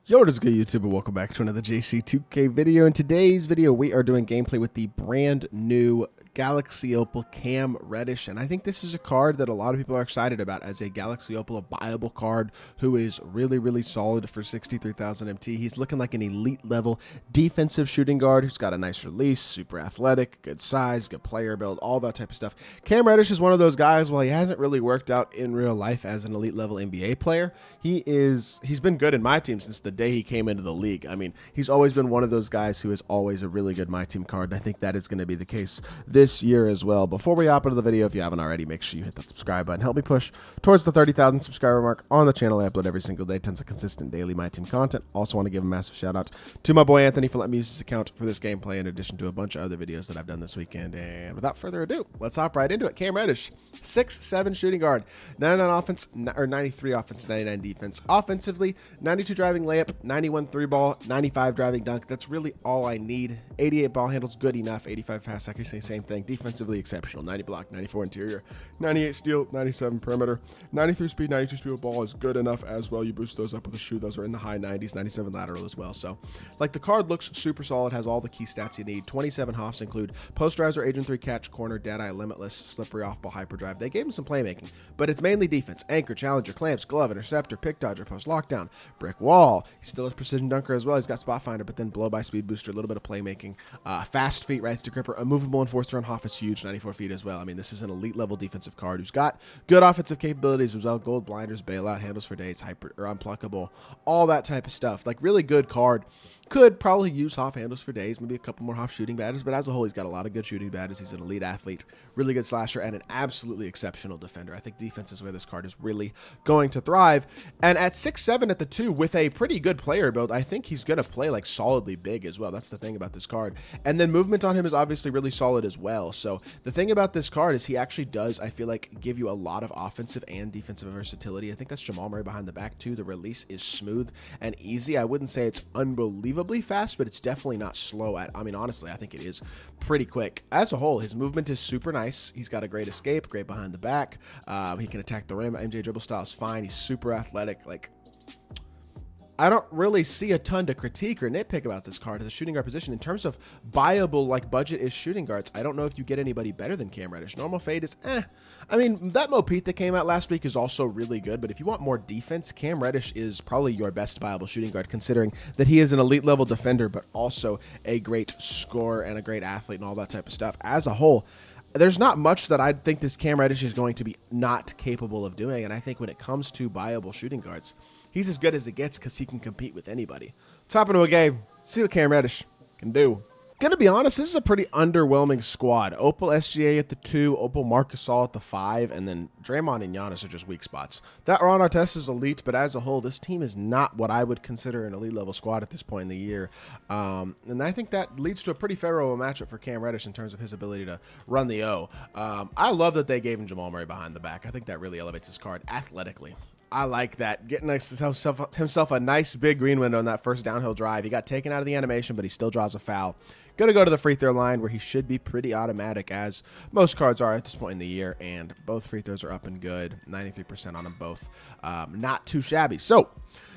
Yo, what is good, YouTube, and welcome back to another JC2K video. In today's video, we are doing gameplay with the brand new Galaxy Opal Cam Reddish, and I think this is a card that a lot of people are excited about as a Galaxy Opal, a buyable card who is really solid for 63,000 MT. He's looking like an elite level defensive shooting guard who's got a nice release, super athletic, good size, good player build, all that type of stuff. Cam Reddish is one of those guys, while he hasn't really worked out in real life as an elite level NBA player, he's been good in my team since the day he came into the league. I mean, he's always been one of those guys who is always a really good my team card, and I think that is going to be the case this year as well. Before we hop into the video, if you haven't already, make sure you hit that subscribe button. Help me push towards the 30,000 subscriber mark on the channel. I upload every single day, tons of consistent daily my team content. Also want to give a massive shout out to my boy Anthony for letting me use his account for this gameplay, in addition to a bunch of other videos that I've done this weekend. And without further ado, let's hop right into it. Cam Reddish, 6'7" shooting guard, 99 offense, or 93 offense, 99 defense. Offensively, 92 driving layup, 91 three ball, 95 driving dunk. That's really all I need. 88 ball handles, good enough. 85 pass accuracy, same thing. Defensively exceptional. 90 block, 94 interior, 98 steal, 97 perimeter, 93 speed, 92 speed with ball is good enough as well. You boost those up with a shoe. Those are in the high 90s, 97 lateral as well. So, like, the card looks super solid, has all the key stats you need. 27 hoffs include posterizer, agent 3 catch, corner, dead eye, limitless, slippery off ball, hyperdrive. They gave him some playmaking, but it's mainly defense. Anchor, challenger, clamps, glove, interceptor, pick dodger, post lockdown, brick wall. He still has precision dunker as well. He's got spot finder, but then blow by speed booster, a little bit of playmaking. Fast feet, rights to gripper, a movable enforcer on Hoff is huge, 94 feet as well. I mean, this is an elite level defensive card who's got good offensive capabilities as well. Gold blinders, bailout, handles for days, hyper or unpluckable, all that type of stuff. Like, really good card. Could probably use Hoff handles for days, maybe a couple more Hoff shooting badges, but as a whole, he's got a lot of good shooting badges. He's an elite athlete, really good slasher, and an absolutely exceptional defender. I think defense is where this card is really going to thrive. And at 6'7" at the 2 with a pretty good player build, I think he's going to play like solidly big as well. That's the thing about this card. And then movement on him is obviously really solid as well. So the thing about this card is he actually does, I feel like, give you a lot of offensive and defensive versatility. I think that's Jamal Murray behind the back too. The release is smooth and easy. I wouldn't say it's unbelievably fast, but it's definitely not slow. I mean, honestly, I think it is pretty quick. As a whole, his movement is super nice. He's got a great escape, great behind the back. He can attack the rim. MJ dribble style is fine. He's super athletic. Like, I don't really see a ton to critique or nitpick about this card as a shooting guard position. In terms of buyable, like, budget-ish shooting guards, I don't know if you get anybody better than Cam Reddish. Normal fade is I mean, that Mo Pete that came out last week is also really good, but if you want more defense, Cam Reddish is probably your best buyable shooting guard, considering that he is an elite level defender, but also a great scorer and a great athlete and all that type of stuff. As a whole, there's not much that I think this Cam Reddish is going to be not capable of doing, and I think when it comes to buyable shooting guards, he's as good as it gets because he can compete with anybody. Let's hop into a game, see what Cam Reddish can do. Gonna be honest, this is a pretty underwhelming squad. Opal SGA at the 2, Opal Marc Gasol at the 5, and then Draymond and Giannis are just weak spots. That Ron Artest is elite, but as a whole, this team is not what I would consider an elite level squad at this point in the year. And I think that leads to a pretty favorable matchup for Cam Reddish in terms of his ability to run the O. I love that they gave him Jamal Murray behind the back. I think that really elevates his card athletically. I like that. Getting himself a nice big green window on that first downhill drive. He got taken out of the animation, but he still draws a foul. Going to go to the free throw line where he should be pretty automatic, as most cards are at this point in the year, and both free throws are up and good. 93% on them both. Not too shabby. So,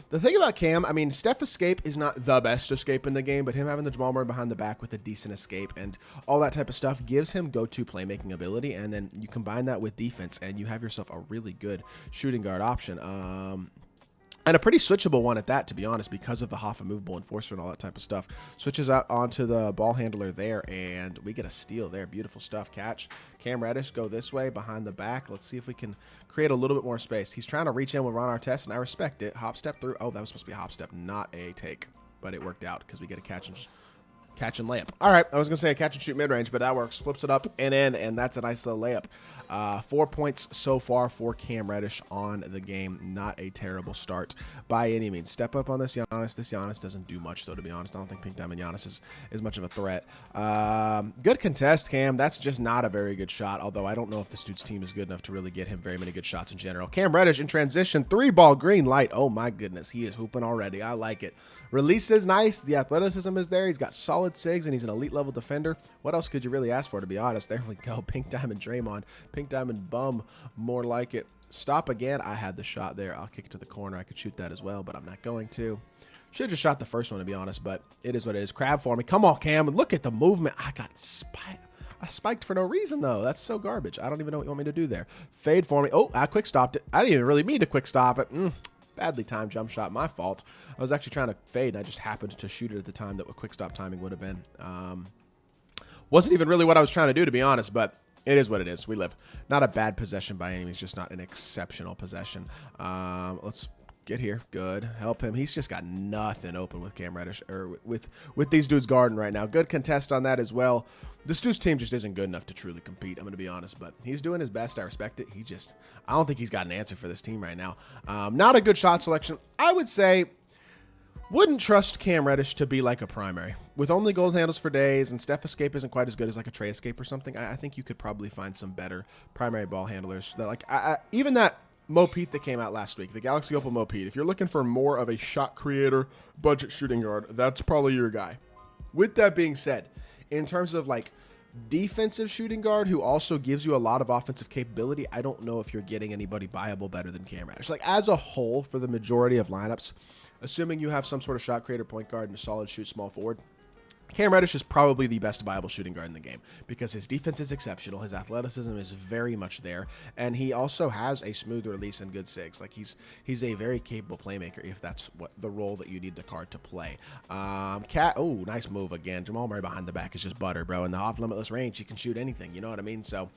the thing about Cam, I mean, Steph escape is not the best escape in the game, but him having the Jamal Murray behind the back with a decent escape and all that type of stuff gives him go-to playmaking ability, and then you combine that with defense, and you have yourself a really good shooting guard option. And a pretty switchable one at that, to be honest, because of the Hoffa movable enforcer and all that type of stuff. Switches out onto the ball handler there, and we get a steal there. Beautiful stuff. Catch. Cam Reddish go this way, behind the back. Let's see if we can create a little bit more space. He's trying to reach in with Ron Artest, and I respect it. Hop step through. Oh, that was supposed to be a hop step, not a take. But it worked out because we get a catch and layup. All right, I was going to say a catch and shoot mid-range, but that works. Flips it up and in, and that's a nice little layup. 4 points so far for Cam Reddish on the game. Not a terrible start by any means. Step up on this Giannis. This Giannis doesn't do much, though, to be honest. I don't think Pink Diamond Giannis is much of a threat. Good contest, Cam. That's just not a very good shot, although I don't know if this dude's team is good enough to really get him very many good shots in general. Cam Reddish in transition. 3-ball green light. Oh, my goodness. He is hooping already. I like it. Release is nice. The athleticism is there. He's got solid SIGs, and he's an elite level defender. What else could you really ask for, to be honest? There we go. Pink Diamond Draymond. Pink Diamond Bum. More like it. Stop again. I had the shot there. I'll kick it to the corner. I could shoot that as well, but I'm not going to. Should have just shot the first one, to be honest, but it is what it is. Crab for me. Come on, Cam. Look at the movement. I got spiked. I spiked for no reason, though. That's so garbage. I don't even know what you want me to do there. Fade for me. Oh, I quick stopped it. I didn't even really mean to quick stop it. Badly timed jump shot. My fault. I was actually trying to fade, and I just happened to shoot it at the time that what quick stop timing would have been. Wasn't even really what I was trying to do, to be honest, but it is what it is. We live. Not a bad possession by any means, just not an exceptional possession. Let's get here. Good. Help him. He's just got nothing open with Cam Reddish, or with these dudes guarding right now. Good contest on that as well. This dude's team just isn't good enough to truly compete, I'm going to be honest, but he's doing his best. I respect it. I don't think he's got an answer for this team right now. Not a good shot selection. I would say, wouldn't trust Cam Reddish to be like a primary. With only gold handles for days, and Steph Escape isn't quite as good as like a Trey Escape or something, I think you could probably find some better primary ball handlers. That, like, even that Mo Pete that came out last week, the Galaxy Opal Mo Pete, if you're looking for more of a shot creator, budget shooting guard, that's probably your guy. With that being said, in terms of like defensive shooting guard who also gives you a lot of offensive capability, I don't know if you're getting anybody buyable better than Cam Reddish. Like, as a whole, for the majority of lineups, assuming you have some sort of shot creator point guard and a solid shoot small forward, Cam Reddish is probably the best viable shooting guard in the game because his defense is exceptional, his athleticism is very much there, and he also has a smooth release and good sigs. Like, he's a very capable playmaker if that's what the role that you need the card to play. Oh, nice move again. Jamal Murray behind the back is just butter, bro. In the off limitless range, he can shoot anything. You know what I mean? So,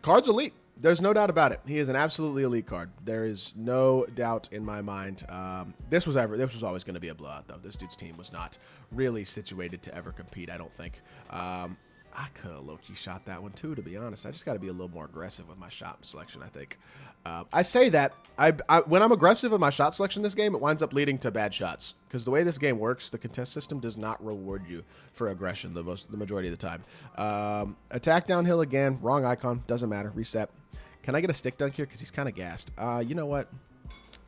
card's elite. There's no doubt about it. He is an absolutely elite card. There is no doubt in my mind. This was always going to be a blowout, though. This dude's team was not really situated to ever compete, I don't think. I could have low-key shot that one, too, to be honest. I just got to be a little more aggressive with my shot selection, I think. I say that. When I'm aggressive with my shot selection in this game, it winds up leading to bad shots. Because the way this game works, the contest system does not reward you for aggression the majority of the time. Attack downhill again. Wrong icon. Doesn't matter. Reset. Can I get a stick dunk here? Because he's kind of gassed. You know what?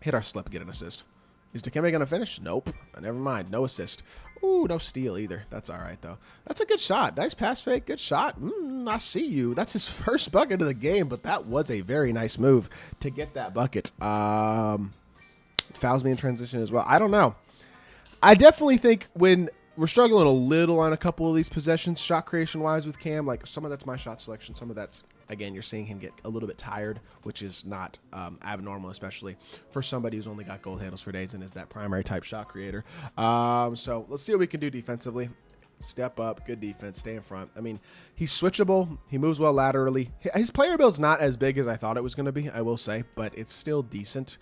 Hit our slip, get an assist. Is Dikembe going to finish? Nope. Never mind. No assist. Ooh, no steal either. That's all right, though. That's a good shot. Nice pass fake. Good shot. I see you. That's his first bucket of the game, but that was a very nice move to get that bucket. Fouls me in transition as well. I don't know. I definitely think when we're struggling a little on a couple of these possessions, shot creation-wise with Cam, like some of that's my shot selection, some of that's, again, you're seeing him get a little bit tired, which is not abnormal, especially for somebody who's only got gold handles for days and is that primary type shot creator. So let's see what we can do defensively. Step up, good defense, stay in front. I mean, he's switchable. He moves well laterally. His player build's not as big as I thought it was going to be, I will say, but it's still decent.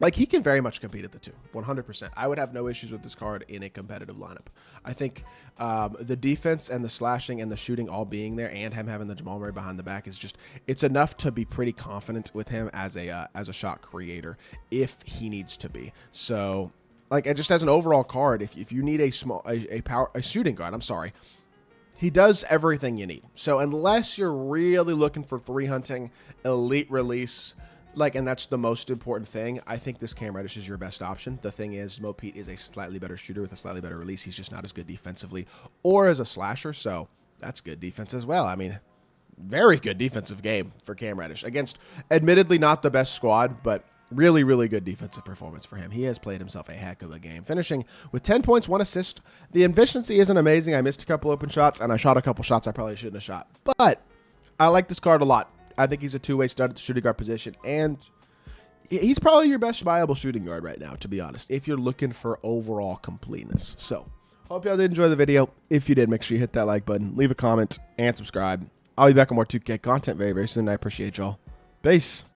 Like, he can very much compete at the 2, 100%. I would have no issues with this card in a competitive lineup. I think the defense and the slashing and the shooting all being there and him having the Jamal Murray behind the back is just, it's enough to be pretty confident with him as a shot creator if he needs to be. So, like, just as an overall card, if you need a shooting guard, I'm sorry, he does everything you need. So unless you're really looking for 3 hunting, elite release, like, and that's the most important thing, I think this Cam Reddish is your best option. The thing is, Mo Pete is a slightly better shooter with a slightly better release. He's just not as good defensively or as a slasher, so that's good defense as well. I mean, very good defensive game for Cam Reddish against, admittedly, not the best squad, but really, really good defensive performance for him. He has played himself a heck of a game, finishing with 10 points, 1 assist. The efficiency isn't amazing. I missed a couple open shots, and I shot a couple shots I probably shouldn't have shot, but I like this card a lot. I think he's a two-way stud at the shooting guard position, and he's probably your best viable shooting guard right now, to be honest, if you're looking for overall completeness. So, hope y'all did enjoy the video. If you did, make sure you hit that like button, leave a comment, and subscribe. I'll be back on more 2K content very, very soon. I appreciate y'all. Peace.